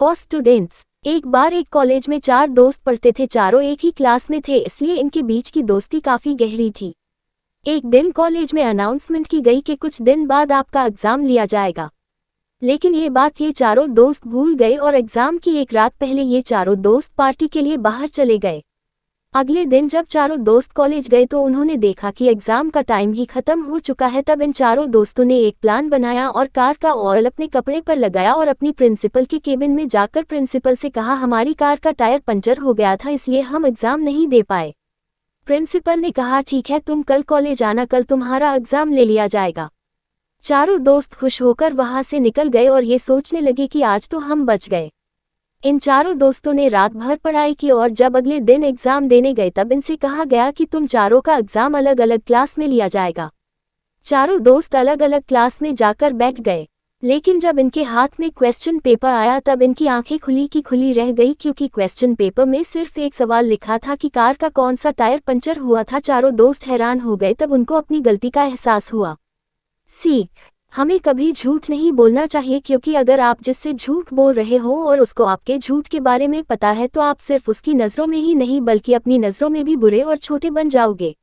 For students. एक बार एक college में 4 दोस्त पढ़ते थे। चारों एक ही क्लास में थे, इसलिए इनके बीच की दोस्ती काफी गहरी थी। एक दिन कॉलेज में अनाउंसमेंट की गई कि कुछ दिन बाद आपका एग्जाम लिया जाएगा। लेकिन ये चारों दोस्त भूल गए और एग्जाम की एक रात पहले ये चारों दोस्त पार्टी के लिए बाहर चले गए। अगले दिन जब चारों दोस्त कॉलेज गए तो उन्होंने देखा कि एग्जाम का टाइम ही खत्म हो चुका है। तब इन चारों दोस्तों ने एक प्लान बनाया और कार का ऑयल अपने कपड़े पर लगाया और अपनी प्रिंसिपल के केबिन में जाकर प्रिंसिपल से कहा, हमारी कार का टायर पंचर हो गया था, इसलिए हम एग्जाम नहीं दे पाए। प्रिंसिपल ने कहा, ठीक है, तुम कल कॉलेज आना, कल तुम्हारा एग्जाम ले लिया जाएगा। चारों दोस्त खुश होकर वहां से निकल गए और ये सोचने लगे कि आज तो हम बच गए। इन चारों दोस्तों ने रात भर पढ़ाई की और जब अगले दिन एग्जाम देने गए तब इनसे कहा गया कि तुम चारों का एग्जाम अलग अलग क्लास में लिया जाएगा। चारों दोस्त अलग अलग क्लास में जाकर बैठ गए, लेकिन जब इनके हाथ में क्वेश्चन पेपर आया तब इनकी आंखें खुली की खुली रह गई, क्योंकि क्वेश्चन पेपर में सिर्फ एक सवाल लिखा था कि कार का कौन सा टायर पंचर हुआ था। चारों दोस्त हैरान हो गए। तब उनको अपनी गलती का एहसास हुआ। सीख, हमें कभी झूठ नहीं बोलना चाहिए, क्योंकि अगर आप जिससे झूठ बोल रहे हो और उसको आपके झूठ के बारे में पता है तो आप सिर्फ उसकी नज़रों में ही नहीं बल्कि अपनी नज़रों में भी बुरे और छोटे बन जाओगे।